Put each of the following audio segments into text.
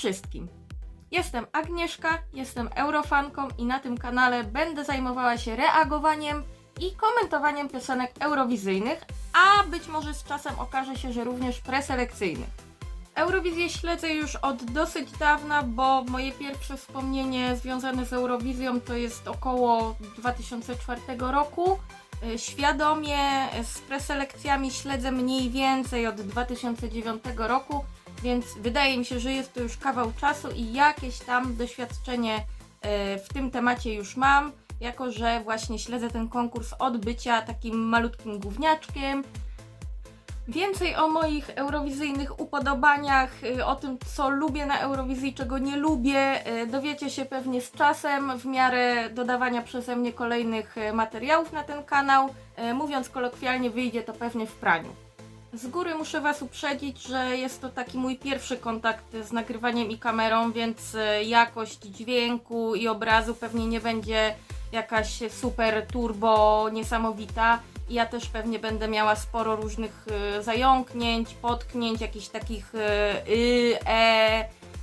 wszystkim! Jestem Agnieszka, jestem eurofanką i na tym kanale będę zajmowała się reagowaniem i komentowaniem piosenek eurowizyjnych, a być może z czasem okaże się, że również preselekcyjnych. Eurowizję śledzę już od dosyć dawna, bo moje pierwsze wspomnienie związane z Eurowizją to jest około 2004 roku. Świadomie z preselekcjami śledzę mniej więcej od 2009 roku, więc wydaje mi się, że jest to już kawał czasu i jakieś tam doświadczenie w tym temacie już mam, jako że właśnie śledzę ten konkurs od bycia takim malutkim gówniaczkiem. Więcej o moich eurowizyjnych upodobaniach, o tym co lubię na Eurowizji, czego nie lubię, dowiecie się pewnie z czasem, w miarę dodawania przeze mnie kolejnych materiałów na ten kanał. Mówiąc kolokwialnie, wyjdzie to pewnie w praniu. Z góry muszę Was uprzedzić, że jest to taki mój pierwszy kontakt z nagrywaniem i kamerą, więc jakość dźwięku i obrazu pewnie nie będzie jakaś super turbo niesamowita. I ja też pewnie będę miała sporo różnych zająknięć, potknięć, jakichś takich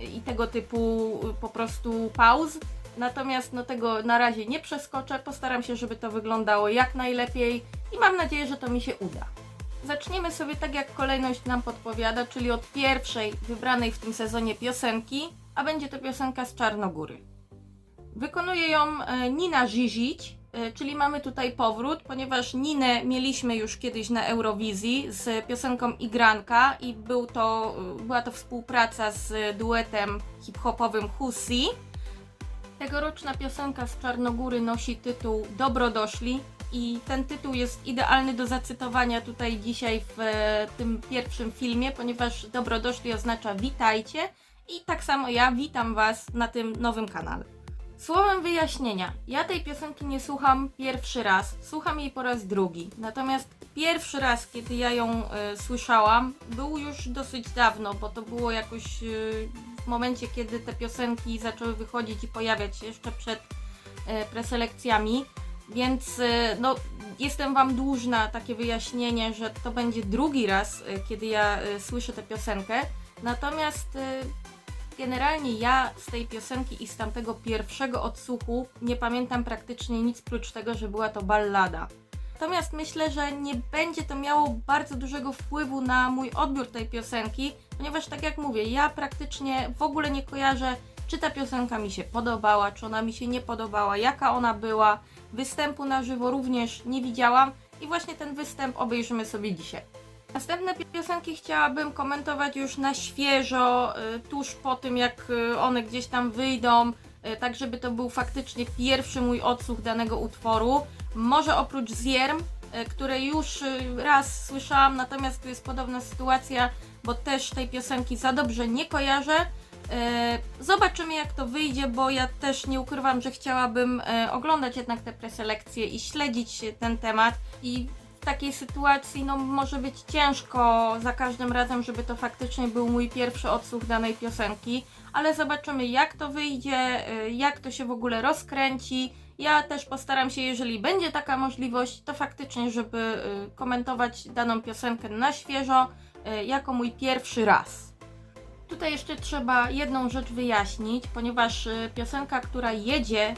i tego typu po prostu pauz. Natomiast no tego na razie nie przeskoczę, postaram się, żeby to wyglądało jak najlepiej i mam nadzieję, że to mi się uda. Zaczniemy sobie tak jak kolejność nam podpowiada, czyli od pierwszej wybranej w tym sezonie piosenki, a będzie to piosenka z Czarnogóry. Wykonuje ją Nina Žižić, czyli mamy tutaj powrót, ponieważ Ninę mieliśmy już kiedyś na Eurowizji z piosenką Igranka i była to współpraca z duetem hip-hopowym Husi. Tegoroczna piosenka z Czarnogóry nosi tytuł Dobrodoszli i ten tytuł jest idealny do zacytowania tutaj dzisiaj w tym pierwszym filmie, ponieważ Dobrodoszli oznacza witajcie i tak samo ja witam Was na tym nowym kanale. Słowem wyjaśnienia, ja tej piosenki nie słucham pierwszy raz, słucham jej po raz drugi. Natomiast pierwszy raz, kiedy ja ją słyszałam, był już dosyć dawno, bo to było jakoś w momencie, kiedy te piosenki zaczęły wychodzić i pojawiać się jeszcze przed preselekcjami. Więc no, jestem Wam dłużna takie wyjaśnienie, że to będzie drugi raz, kiedy ja słyszę tę piosenkę. Natomiast generalnie ja z tej piosenki i z tamtego pierwszego odsłuchu nie pamiętam praktycznie nic prócz tego, że była to ballada. Natomiast myślę, że nie będzie to miało bardzo dużego wpływu na mój odbiór tej piosenki, ponieważ tak jak mówię, ja praktycznie w ogóle nie kojarzę, czy ta piosenka mi się podobała, czy ona mi się nie podobała, jaka ona była. Występu na żywo również nie widziałam i właśnie ten występ obejrzymy sobie dzisiaj. Następne piosenki chciałabym komentować już na świeżo, tuż po tym jak one gdzieś tam wyjdą, tak żeby to był faktycznie pierwszy mój odsłuch danego utworu. Może oprócz Zierm, które już raz słyszałam, natomiast tu jest podobna sytuacja, bo też tej piosenki za dobrze nie kojarzę. Zobaczymy jak to wyjdzie, bo ja też nie ukrywam, że chciałabym oglądać jednak te preselekcje i śledzić ten temat i w takiej sytuacji no może być ciężko za każdym razem, żeby to faktycznie był mój pierwszy odsłuch danej piosenki, ale zobaczymy jak to wyjdzie, jak to się w ogóle rozkręci. Ja też postaram się, jeżeli będzie taka możliwość, to faktycznie, żeby komentować daną piosenkę na świeżo, jako mój pierwszy raz. Tutaj jeszcze trzeba jedną rzecz wyjaśnić, ponieważ piosenka, która jedzie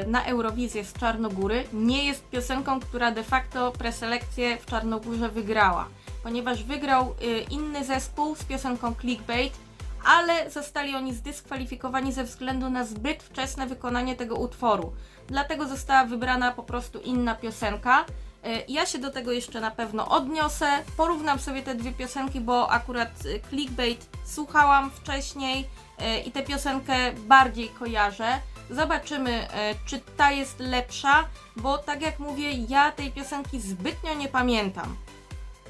na Eurowizję z Czarnogóry, nie jest piosenką, która de facto preselekcję w Czarnogórze wygrała. Ponieważ wygrał inny zespół z piosenką Clickbait, ale zostali oni zdyskwalifikowani ze względu na zbyt wczesne wykonanie tego utworu. Dlatego została wybrana po prostu inna piosenka. Ja się do tego jeszcze na pewno odniosę, porównam sobie te dwie piosenki, bo akurat Clickbait słuchałam wcześniej i tę piosenkę bardziej kojarzę. Zobaczymy, czy ta jest lepsza, bo tak jak mówię, ja tej piosenki zbytnio nie pamiętam.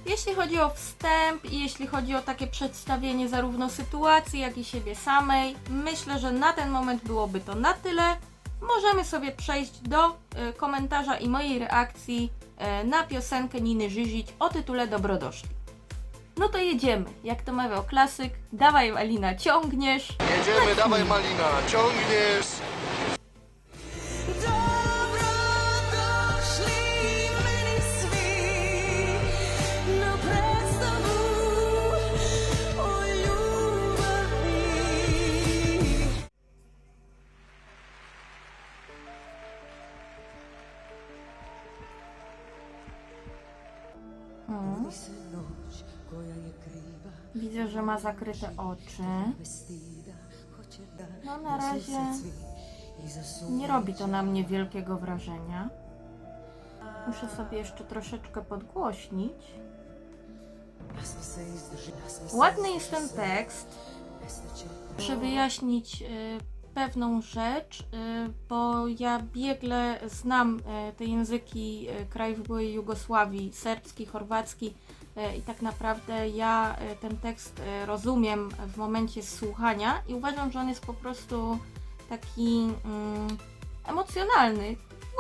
Jeśli chodzi o wstęp i jeśli chodzi o takie przedstawienie zarówno sytuacji, jak i siebie samej, myślę, że na ten moment byłoby to na tyle. Możemy sobie przejść do komentarza i mojej reakcji na piosenkę Niny Žižić o tytule Dobrodoszli. No to jedziemy, jak to mawiał klasyk, dawaj Malina, ciągniesz. Jedziemy, dawaj Malina, ciągniesz. No Widzę, że ma zakryte oczy. No na razie nie robi to na mnie wielkiego wrażenia. Muszę sobie jeszcze troszeczkę podgłośnić. Ładny jest ten tekst. Muszę wyjaśnić pewną rzecz, bo ja biegle znam te języki krajów byłej Jugosławii, serbski, chorwacki i tak naprawdę ja ten tekst rozumiem w momencie słuchania i uważam, że on jest po prostu taki emocjonalny,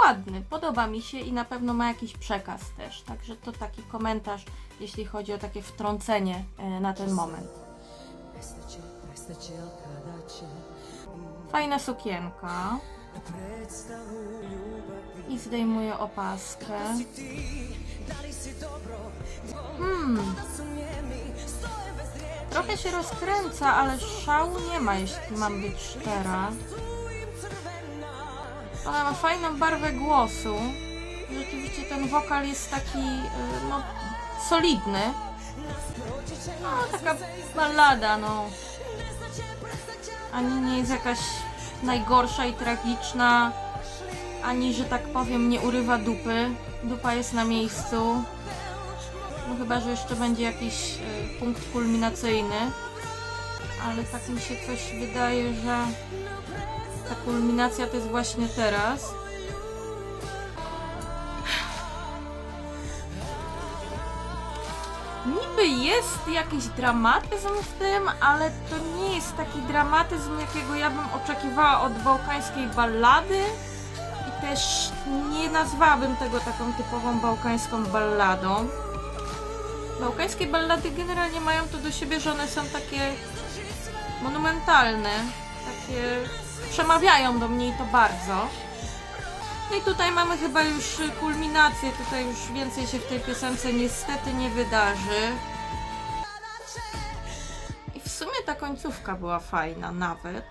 ładny, podoba mi się i na pewno ma jakiś przekaz też, także to taki komentarz, jeśli chodzi o takie wtrącenie na ten moment. Fajna sukienka. I zdejmuję opaskę. Trochę się rozkręca, ale szału nie ma, jeśli mam być szczera. Ona ma fajną barwę głosu. Rzeczywiście ten wokal jest taki, no, solidny. No, taka ballada, no. Ani nie jest jakaś najgorsza i tragiczna, ani, że tak powiem, nie urywa dupy. Dupa jest na miejscu. No chyba, że jeszcze będzie jakiś punkt kulminacyjny. Ale tak mi się coś wydaje, że ta kulminacja to jest właśnie teraz. Niby jest jakiś dramatyzm w tym, ale to nie jest taki dramatyzm, jakiego ja bym oczekiwała od bałkańskiej ballady. I też nie nazwałabym tego taką typową bałkańską balladą. Bałkańskie ballady generalnie mają to do siebie, że one są takie monumentalne, takie przemawiają do mnie i to bardzo. No i tutaj mamy chyba już kulminację, tutaj już więcej się w tej piosence niestety nie wydarzy. I w sumie ta końcówka była fajna nawet.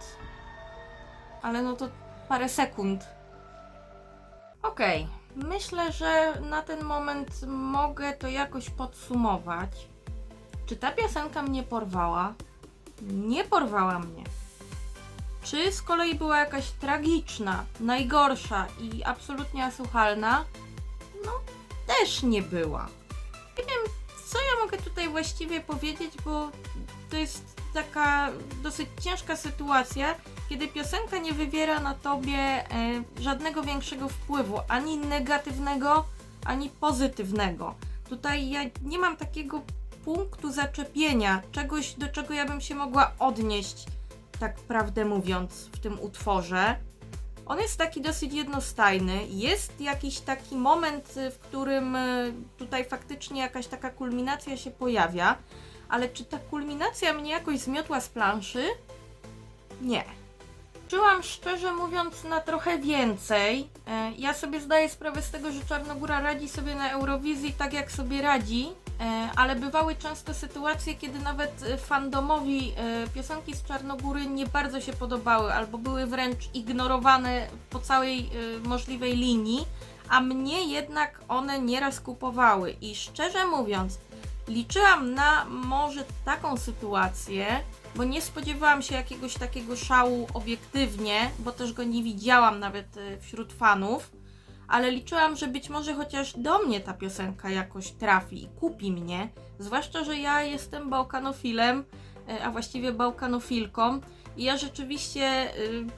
Ale no to parę sekund. Okej, myślę, że na ten moment mogę to jakoś podsumować. Czy ta piosenka mnie porwała? Nie porwała mnie. Czy z kolei była jakaś tragiczna, najgorsza i absolutnie asłuchalna? No, też nie była. Nie wiem, co ja mogę tutaj właściwie powiedzieć, bo to jest taka dosyć ciężka sytuacja, kiedy piosenka nie wywiera na tobie żadnego większego wpływu, ani negatywnego, ani pozytywnego. Tutaj ja nie mam takiego punktu zaczepienia, czegoś, do czego ja bym się mogła odnieść, tak prawdę mówiąc, w tym utworze. On jest taki dosyć jednostajny. Jest jakiś taki moment, w którym tutaj faktycznie jakaś taka kulminacja się pojawia, ale czy ta kulminacja mnie jakoś zmiotła z planszy? Nie. Czułam, szczerze mówiąc, na trochę więcej. Ja sobie zdaję sprawę z tego, że Czarnogóra radzi sobie na Eurowizji tak, jak sobie radzi, ale bywały często sytuacje, kiedy nawet fandomowi piosenki z Czarnogóry nie bardzo się podobały, albo były wręcz ignorowane po całej możliwej linii, a mnie jednak one nieraz kupowały. I szczerze mówiąc, liczyłam na może taką sytuację, bo nie spodziewałam się jakiegoś takiego szału obiektywnie, bo też go nie widziałam nawet wśród fanów, ale liczyłam, że być może chociaż do mnie ta piosenka jakoś trafi i kupi mnie, zwłaszcza, że ja jestem bałkanofilem, a właściwie bałkanofilką i ja rzeczywiście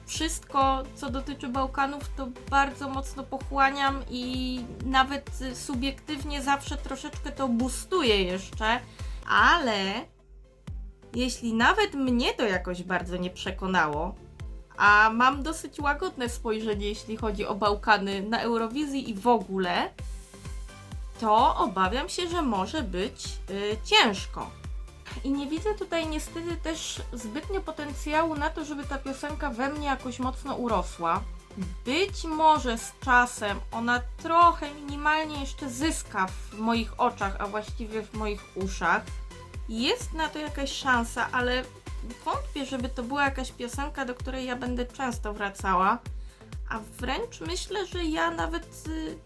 wszystko, co dotyczy Bałkanów, to bardzo mocno pochłaniam i nawet subiektywnie zawsze troszeczkę to boostuję jeszcze, ale jeśli nawet mnie to jakoś bardzo nie przekonało, a mam dosyć łagodne spojrzenie, jeśli chodzi o Bałkany na Eurowizji i w ogóle, to obawiam się, że może być ciężko. I nie widzę tutaj niestety też zbytnio potencjału na to, żeby ta piosenka we mnie jakoś mocno urosła. Być może z czasem ona trochę minimalnie jeszcze zyska w moich oczach, a właściwie w moich uszach. Jest na to jakaś szansa, ale wątpię, żeby to była jakaś piosenka, do której ja będę często wracała. A wręcz myślę, że ja nawet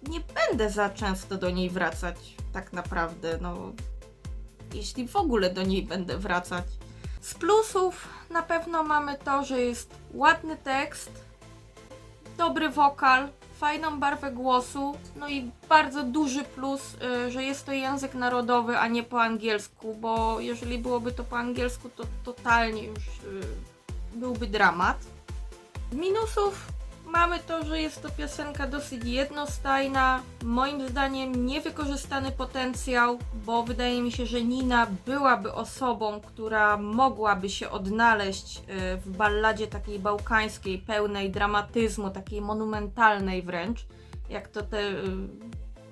nie będę za często do niej wracać, tak naprawdę, no jeśli w ogóle do niej będę wracać. Z plusów na pewno mamy to, że jest ładny tekst, dobry wokal, fajną barwę głosu, no i bardzo duży plus, że jest to język narodowy, a nie po angielsku, bo jeżeli byłoby to po angielsku, to totalnie już byłby dramat. Z minusów mamy to, że jest to piosenka dosyć jednostajna, moim zdaniem niewykorzystany potencjał, bo wydaje mi się, że Nina byłaby osobą, która mogłaby się odnaleźć w balladzie takiej bałkańskiej, pełnej dramatyzmu, takiej monumentalnej wręcz, jak to te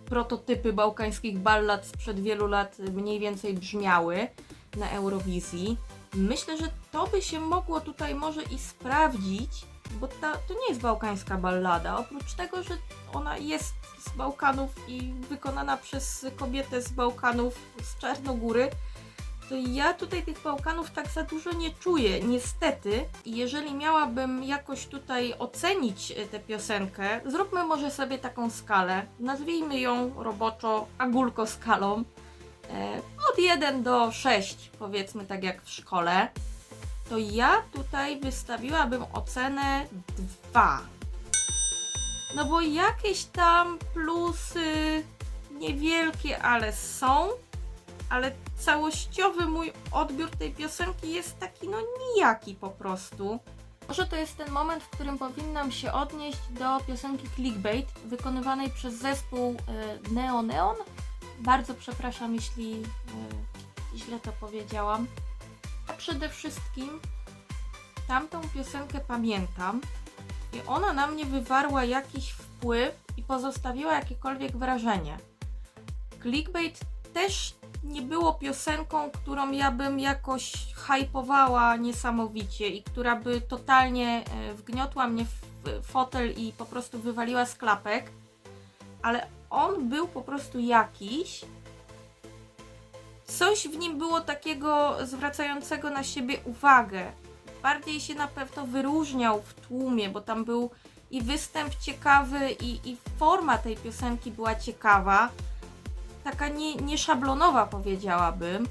prototypy bałkańskich ballad sprzed wielu lat mniej więcej brzmiały na Eurowizji. Myślę, że to by się mogło tutaj może i sprawdzić, bo to nie jest bałkańska ballada. Oprócz tego, że ona jest z Bałkanów i wykonana przez kobietę z Bałkanów, z Czarnogóry, to ja tutaj tych Bałkanów tak za dużo nie czuję, niestety. I jeżeli miałabym jakoś tutaj ocenić tę piosenkę, zróbmy może sobie taką skalę. Nazwijmy ją roboczo agulko-skalą. Od 1 do 6, powiedzmy tak jak w szkole. To ja tutaj wystawiłabym ocenę 2. No bo jakieś tam plusy niewielkie, ale są, ale całościowy mój odbiór tej piosenki jest taki no nijaki po prostu. Może to jest ten moment, w którym powinnam się odnieść do piosenki Clickbait wykonywanej przez zespół Neon. Bardzo przepraszam, jeśli źle to powiedziałam. A przede wszystkim tamtą piosenkę pamiętam i ona na mnie wywarła jakiś wpływ i pozostawiła jakiekolwiek wrażenie. Clickbait też nie było piosenką, którą ja bym jakoś hypowała niesamowicie i która by totalnie wgniotła mnie w fotel i po prostu wywaliła z klapek, ale on był po prostu jakiś. Coś w nim było takiego zwracającego na siebie uwagę. Bardziej się na pewno wyróżniał w tłumie, bo tam był i występ ciekawy, i forma tej piosenki była ciekawa. Taka nieszablonowa, powiedziałabym.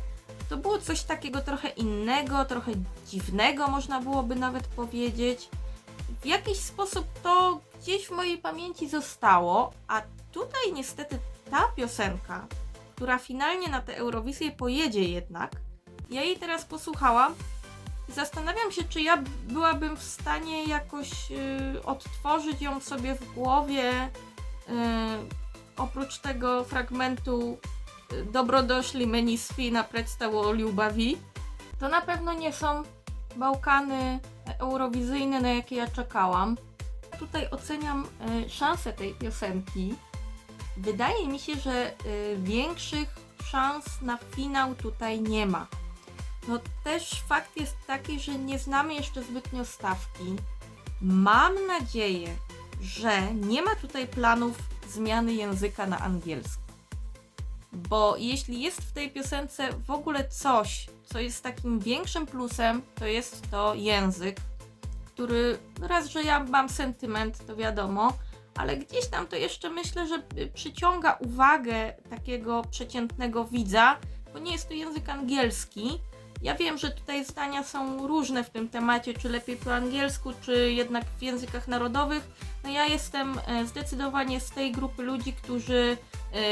To było coś takiego trochę innego, trochę dziwnego, można byłoby nawet powiedzieć. W jakiś sposób to gdzieś w mojej pamięci zostało, a tutaj niestety ta piosenka, która finalnie na tę Eurowizję pojedzie jednak, ja jej teraz posłuchałam i zastanawiam się, czy ja byłabym w stanie jakoś odtworzyć ją sobie w głowie, oprócz tego fragmentu Dobrodošli meni svi na predstavu ljubavi. To na pewno nie są Bałkany eurowizyjne, na jakie ja czekałam. Tutaj oceniam szanse tej piosenki. Wydaje mi się, że większych szans na finał tutaj nie ma. No też fakt jest taki, że nie znamy jeszcze zbytnio stawki. Mam nadzieję, że nie ma tutaj planów zmiany języka na angielski. Bo jeśli jest w tej piosence w ogóle coś, co jest takim większym plusem, to jest to język, który raz, że ja mam sentyment, to wiadomo, ale gdzieś tam to jeszcze myślę, że przyciąga uwagę takiego przeciętnego widza, bo nie jest to język angielski. Ja wiem, że tutaj zdania są różne w tym temacie, czy lepiej po angielsku, czy jednak w językach narodowych. No ja jestem zdecydowanie z tej grupy ludzi, którzy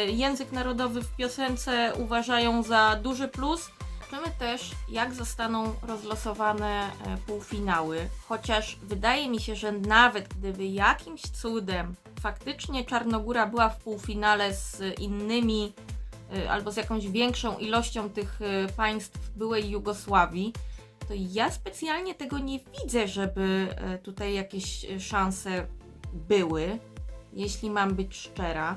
język narodowy w piosence uważają za duży plus. Zobaczymy też, jak zostaną rozlosowane półfinały, chociaż wydaje mi się, że nawet gdyby jakimś cudem faktycznie Czarnogóra była w półfinale z innymi albo z jakąś większą ilością tych państw byłej Jugosławii, to ja specjalnie tego nie widzę, żeby tutaj jakieś szanse były, jeśli mam być szczera.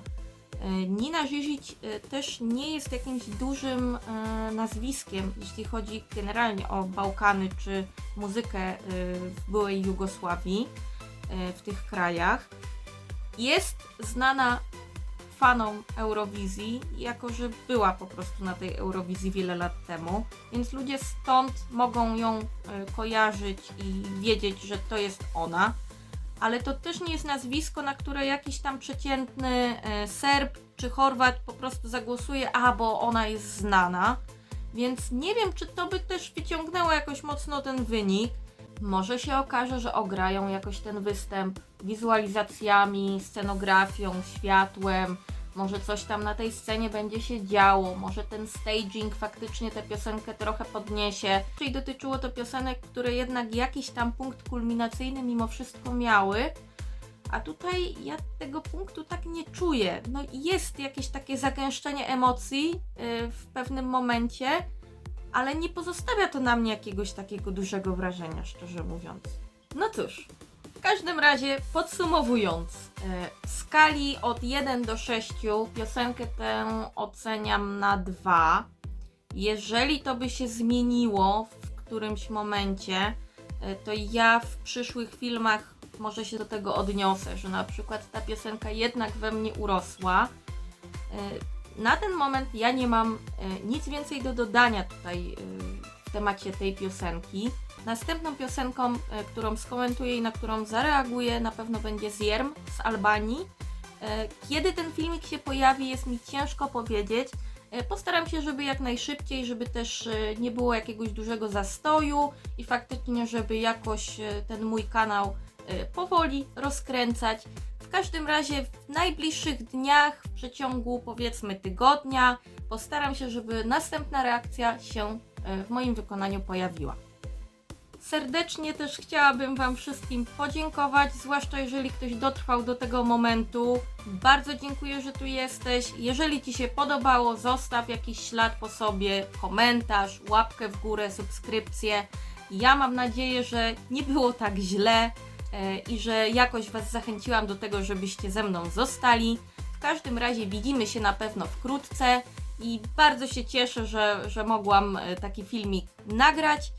Nina Žižić też nie jest jakimś dużym nazwiskiem, jeśli chodzi generalnie o Bałkany czy muzykę w byłej Jugosławii, w tych krajach. Jest znana fanom Eurowizji, jako że była po prostu na tej Eurowizji wiele lat temu, więc ludzie stąd mogą ją kojarzyć i wiedzieć, że to jest ona. ale to też nie jest nazwisko, na które jakiś tam przeciętny Serb czy Chorwat po prostu zagłosuje, bo ona jest znana. Więc nie wiem, czy to by też wyciągnęło jakoś mocno ten wynik. Może się okaże, że ograją jakoś ten występ wizualizacjami, scenografią, światłem. Może coś tam na tej scenie będzie się działo, może ten staging faktycznie tę piosenkę trochę podniesie. Czyli dotyczyło to piosenek, które jednak jakiś tam punkt kulminacyjny mimo wszystko miały. A tutaj ja tego punktu tak nie czuję. No jest jakieś takie zagęszczenie emocji w pewnym momencie, ale nie pozostawia to na mnie jakiegoś takiego dużego wrażenia, szczerze mówiąc. No cóż, w każdym razie podsumowując, w skali od 1 do 6 piosenkę tę oceniam na 2. Jeżeli to by się zmieniło w którymś momencie, to ja w przyszłych filmach może się do tego odniosę, że na przykład ta piosenka jednak we mnie urosła. Na ten moment ja nie mam nic więcej do dodania tutaj w temacie tej piosenki. Następną piosenką, którą skomentuję i na którą zareaguję, na pewno będzie Zierm z Albanii. Kiedy ten filmik się pojawi, jest mi ciężko powiedzieć. Postaram się, żeby jak najszybciej, żeby też nie było jakiegoś dużego zastoju i faktycznie, żeby jakoś ten mój kanał powoli rozkręcać. W każdym razie w najbliższych dniach, w przeciągu powiedzmy tygodnia, postaram się, żeby następna reakcja się w moim wykonaniu pojawiła. Serdecznie też chciałabym Wam wszystkim podziękować, zwłaszcza jeżeli ktoś dotrwał do tego momentu. Bardzo dziękuję, że tu jesteś. Jeżeli Ci się podobało, zostaw jakiś ślad po sobie, komentarz, łapkę w górę, subskrypcję. Ja mam nadzieję, że nie było tak źle i że jakoś Was zachęciłam do tego, żebyście ze mną zostali. W każdym razie widzimy się na pewno wkrótce i bardzo się cieszę, że mogłam taki filmik nagrać.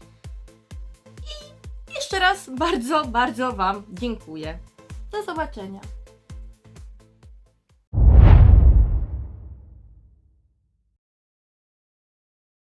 I jeszcze raz bardzo, bardzo Wam dziękuję. Do zobaczenia.